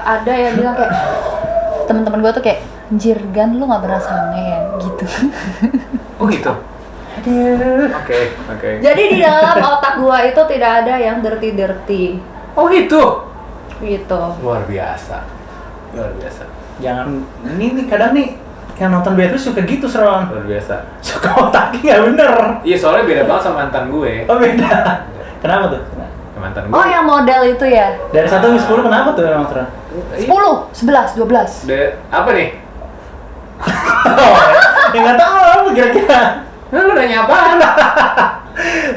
ada yang bilang kayak, teman-teman gue tuh kayak, anjir Gan, lu nggak pernah sange ya gitu. Oh gitu? Aduh. Oke. Jadi di dalam otak gue itu tidak ada yang dirty Oh gitu? gitu. Luar biasa. Luar biasa. Jangan ini kadang nih yang nonton Beatrice suka gitu Seron. Luar biasa. Suka otaknya nggak bener. Iya, soalnya beda banget sama mantan gue. Oh beda. Kenapa tuh? Mantan gue. Oh, yang model itu ya? Dari 1 sampai 10 kenapa tuh emang Seron? 10, 11, 12. Apa nih? Ya nggak tahu apa kira-kira. Nah, lu nanya apaan?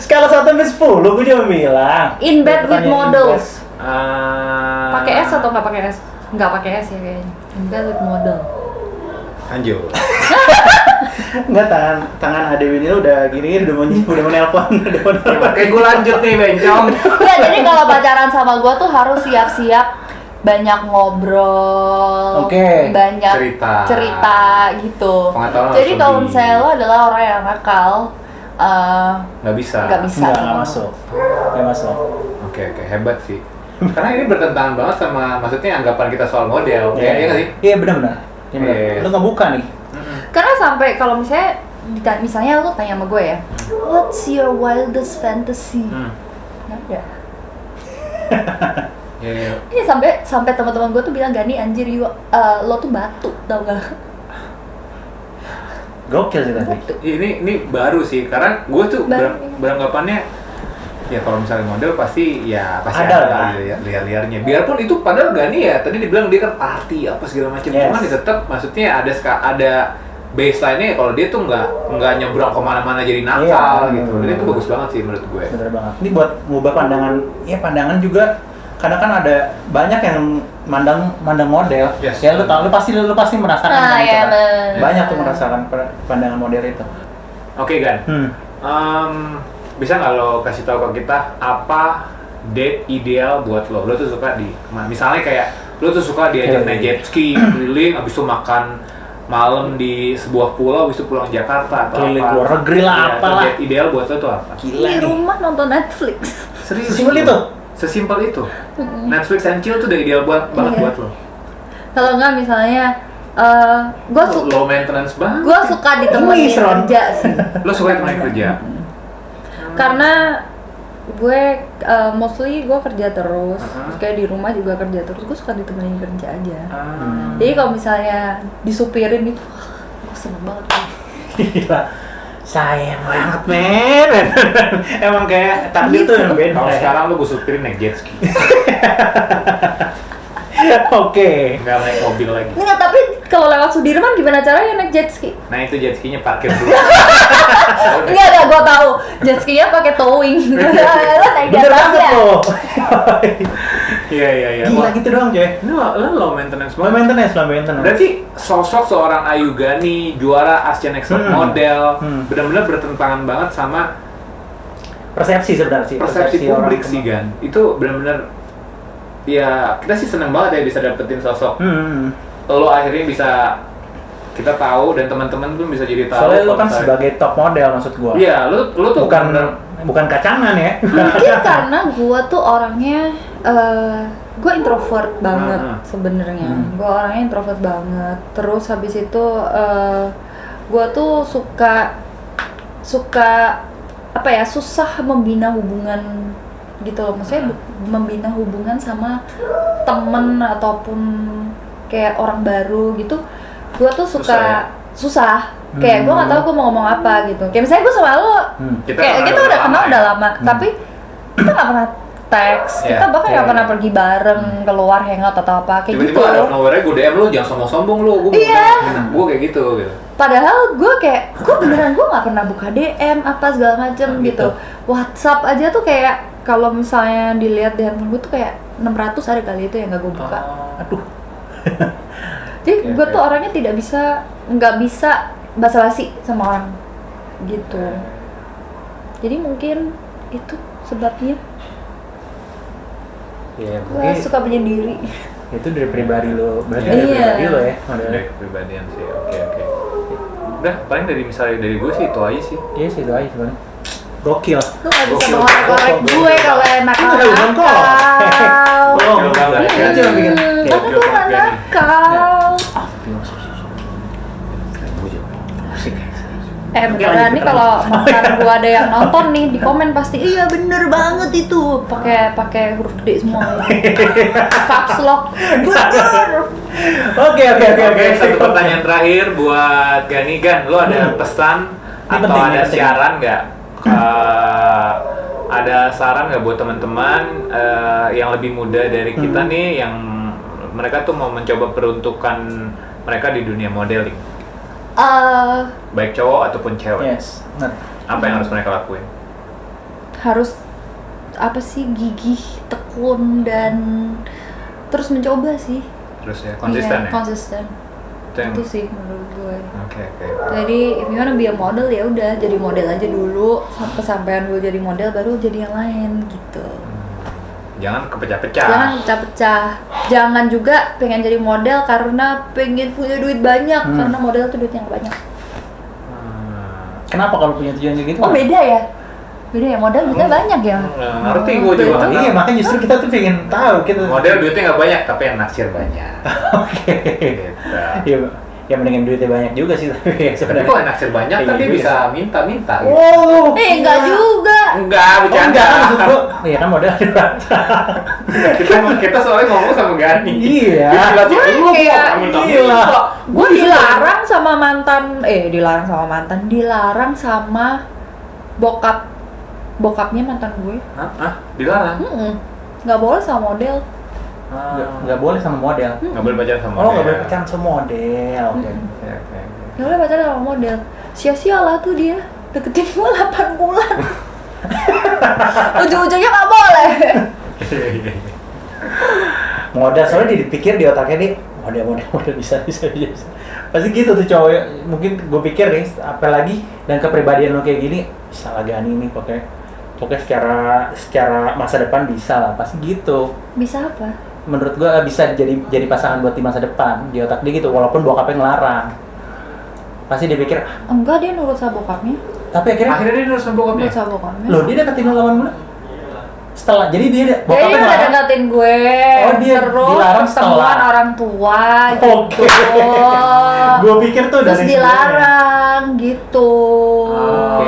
Skala 1 sampai 10 gue cuma bilang. In bed with Pertanyaan models. Pakai S Pakai atau nggak pakai S? Nggak pakai S ya kayaknya. In bed with model. Lanjut. Enggak, tangan Adewi ini udah gini udah mau nelpon. Oke, gue lanjut nih, bencong. Ya, jadi kalau pacaran sama gue tuh harus siap-siap banyak ngobrol, Oke. banyak Cerita. gitu. Pengetahuan Jadi harus kalau lebih. misalnya lo adalah orang yang nakal, Nggak bisa. nggak bisa. Enggak masuk. Enggak masuk. Oke, hebat sih. Karena ini bertentangan banget sama maksudnya anggapan kita soal model. Iya nggak sih? Iya benar-benar. Iya benar. Yes. Lu ngebuka nih. Karena sampai kalau misalnya lo tanya sama gue ya, what's your wildest fantasy? Nggak ada. Iya. Iya, sampai teman-teman gue tuh bilang, Gani anjir lo tuh batu, tau gak? Gokil sih tadi. Ini baru sih, karena gue tuh Baru, iya. beranggapannya Ya kalau misalnya model pasti Ada ada lah. liar-liarnya. Biarpun itu padahal Gani ya tadi dibilang dia kan party apa segala macam, Yes. cuman ya tetap maksudnya ada baseline-nya kalau dia tuh nggak nyebrang kemana-mana jadi nakal Iya, gitu. bener. Dan itu bagus banget sih menurut gue. Bener banget. Ini buat ngubah pandangan, ya pandangan juga. Kadang kan ada banyak yang mandang model. Yes. Ya lu pasti merasakan Ah, kan, iya, itu kan. bener. Banyak tuh merasakan pandangan model itu. Oke Gan, bisa nggak lo kasih tahu ke kita apa date ideal buat lo? Lo tuh suka misalnya kayak lo tuh suka diajak naik jet ski keliling, abis itu makan malam di sebuah pulau, abis itu pulang Jakarta atau Keliling apa? luar negeri lah, Iya, apalah. date ideal buat lo tuh apa? Gila Di nih. rumah nonton Netflix. Serius? Sesimpel lo? itu? Sesimpel itu? Netflix and chill tuh udah ideal banget Iya. buat lo? Kalau nggak misalnya, gue Low maintenance banget. suka ditemenin Wih, Ron. kerja sih. Lo suka temen kerja? Karena gue mostly gue kerja terus, Uh-huh. terus kayak di rumah juga kerja terus, gue suka ditemenin kerja aja. Ah. Jadi kalau misalnya disupirin itu, gue seneng banget. Gila. Sayang banget, men. Emang kayak takdir tuh yang beda. Kalau sekarang lo gue supirin naik jet ski, Oke. nggak naik mobil lagi. Enggak, tapi kalau lewat Sudirman gimana caranya naik jet ski? Nah itu jet skinya parkir dulu. Enggak, gue tahu. Jet skinya pakai towing. Lo naik di Bener banget atasnya. tuh. Iya. Gila Wah, gitu doang, coy. ini lo low maintenance Low banget. maintenance. Berarti sosok seorang Ayu Gani, juara Asian Next Top Model, benar-benar bertentangan banget sama Persepsi sebenarnya sih. persepsi orang publik sih Gan. Itu benar-benar ya kita sih seneng banget ya bisa dapetin sosok lo akhirnya bisa kita tahu dan teman-teman pun bisa jadi tahu. Soalnya lo kalau kan misalnya- sebagai top model maksud gua. Iya, lo tuh bukan kacangan ya. Mungkin karena gue tuh orangnya, gue introvert banget sebenarnya. Gue orangnya introvert banget. Terus habis itu gue tuh suka apa ya, susah membina hubungan gitu loh. Maksudnya membina hubungan sama temen ataupun kayak orang baru gitu. Gue tuh susah. Kayak gue nggak tahu gue mau ngomong apa gitu. Kayak misalnya gue sama lo, kayak kita udah kenal udah lama, tapi kita nggak pernah teks, kita bahkan nggak pernah pergi bareng keluar hangout atau apa kayak gitu. tiba-tiba ada nowhere gue DM lo, jangan sombong-sombong lo, gue gue kayak gitu. Padahal gue beneran gue nggak pernah buka DM apa segala macem gitu. WhatsApp aja tuh kayak kalau misalnya dilihat di handphone gue tuh kayak 600 ada kali itu yang nggak gue buka. Aduh. Jadi gue tuh orangnya nggak bisa basa-basi sama orang gitu. Jadi mungkin itu sebabnya Ya, gue mungkin suka menyendiri. itu dari pribadi lo, berarti Iya. dari pribadi lo ya modelnya. Dari kepribadian sih, oke. Udah, paling misalnya dari gue sih itu aja sih. Iya sih, itu aja sebenarnya. Gokil. Lu nggak bisa Gokil. mengorek-orek gue kalau enak Itu udah bukan kok. Gokil banget. Iya, cuma bikin. Tapi Gokil gue nggak banget, nakal. Beneran nih kalau mantan gua ada yang nonton nih di komen pasti iya bener banget itu pakai huruf gede semua caps lock bener. Oke. Satu pertanyaan terakhir buat Gani. Gan, lo ada pesan Ini atau penting, ada ini penting. saran nggak? Ada saran nggak buat teman-teman yang lebih muda dari kita nih, yang mereka tuh mau mencoba peruntukan mereka di dunia modeling, baik cowok ataupun cewek? Yes. Benar. Apa yang harus mereka lakuin? Harus apa sih, gigih, tekun dan terus mencoba sih. Terus ya, konsisten Iya, ya? konsisten. yang- Itu sih menurut gue. Oke. Jadi if you wanna be a model ya udah jadi model aja dulu, sampai sampean dulu jadi model baru jadi yang lain gitu. Jangan kepecah-pecah. Jangan pecah-pecah. Jangan juga pengen jadi model karena pengen punya duit banyak, karena model tuh duitnya nggak banyak. Kenapa kalau punya tujuan kayak gitu? Oh beda ya? Beda ya, model duitnya banyak ya? Ngerti gue juga. Betul. Iya, makanya justru kita tuh pengen tahu kita. Model duitnya nggak banyak, tapi yang naksir banyak. Oke. Gitu. Iya, ya mendingan duitnya banyak juga sih tapi ya Tapi sebenarnya. kok yang naksir banyak, Iya tapi juga bisa sih. minta-minta gitu. Oh. Enggak juga. Enggak, Oh, bercanda. enggak, maksud gua. Iya kan model juga. kita soalnya ngomong sama Gani. Iya. Dia Gue bilang, kayak Gila. gue dilarang sama mantan, dilarang sama bokap Bokapnya mantan gue. Hah? Dilarang? Nggak boleh sama model. Nggak boleh sama model. Nggak boleh pacaran sama Oh, model. nggak boleh pacaran sama model. Oke. Oke. Nggak boleh pacaran sama model. Sia-sia lah tuh dia deketin gue 8 bulan. Ujung-ujungnya nggak boleh. Model soalnya dia dipikir di otaknya nih model bisa. Pasti gitu tuh cowok. Mungkin gue pikir nih, apalagi dan kepribadian lo kayak gini, salah Gani nih pokoknya secara masa depan bisa lah, pasti gitu. Bisa apa? Menurut gue bisa jadi pasangan buat di masa depan di otak dia gitu, walaupun bokapnya ngelarang. Pasti dia pikir, Enggak, dia nurut sama bokapnya. tapi akhirnya Dia nurut sama bokapnya. Nurut sama bokapnya. loh dia deketin lo 8 bulan. Setelah jadi dia Jadi bokapnya dia udah ngelarang. deketin gue. Oh, dia terus dilarang pertemuan setelah. orang tua Oke. gitu. Gue pikir tuh Terus dari dilarang gitu. Oke.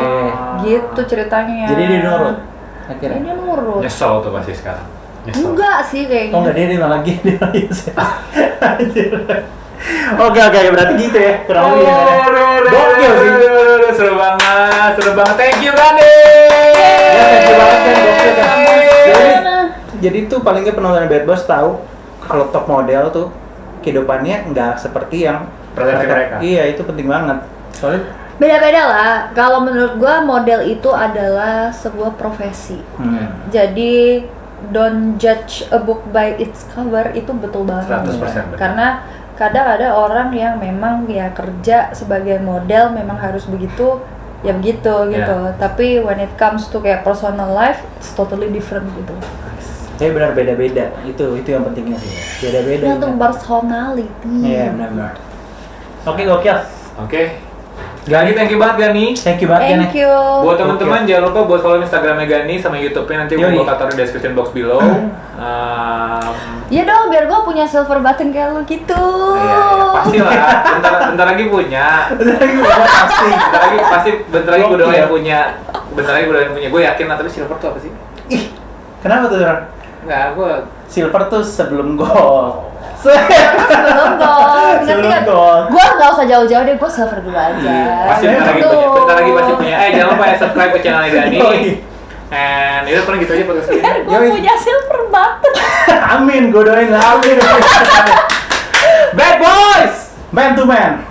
Gitu ceritanya. Jadi dia nurut Jadi akhirnya. dia nurut. Nyesel tuh pasti sekarang. Nyesel. Enggak sih kayaknya. Oh enggak, dia lagi Anjir. Oke, berarti gitu ya kurang lebih ya. Gokil sih. Seru banget. Thank you Rani. Ya, thank you banget kan, gokil kan. Gimana? Jadi tuh paling nggak penonton Bad Boss tahu kalau top model tuh kehidupannya nggak seperti yang Persepsi mereka. Iya, itu penting banget. Soalnya Beda-beda lah. Kalau menurut gua model itu adalah sebuah profesi. Jadi don't judge a book by its cover, itu betul banget. 100% benar. Karena kadang ada orang yang memang ya kerja sebagai model memang harus begitu, ya begitu gitu. Tapi when it comes to kayak personal life, it's totally different gitu. ya benar beda-beda. Itu yang pentingnya sih. Beda-beda. Untuk personality. Iya, benar. Oke, gokil. Oke. Gani, thank you banget Gani. Thank you banget Thank you. Buat teman-teman jangan lupa buat follow Instagramnya Gani sama YouTube-nya, nanti Yoi. gue bakal taruh di description box below. Iya dong, biar gua punya silver button kayak lu gitu. Iya, pasti lah. Bentar lagi punya. Bentar lagi gue doain punya. Gue yakin lah, tapi silver tuh apa sih? Ih, kenapa tuh, Ron? Enggak, gue Silver tuh sebelum gold. Sebelum gol. Sebelum Ngerti nggak? gol. Gua nggak usah jauh-jauh deh, gua silver dulu aja. pasti bentar lagi pasti punya. Jangan lupa ya subscribe ke channelnya Gani. Yoi. And itu paling gitu aja podcast ini. Biar gua Yoi. punya silver button. Amin, gue doain lah, amin. Bad boys. Man to man.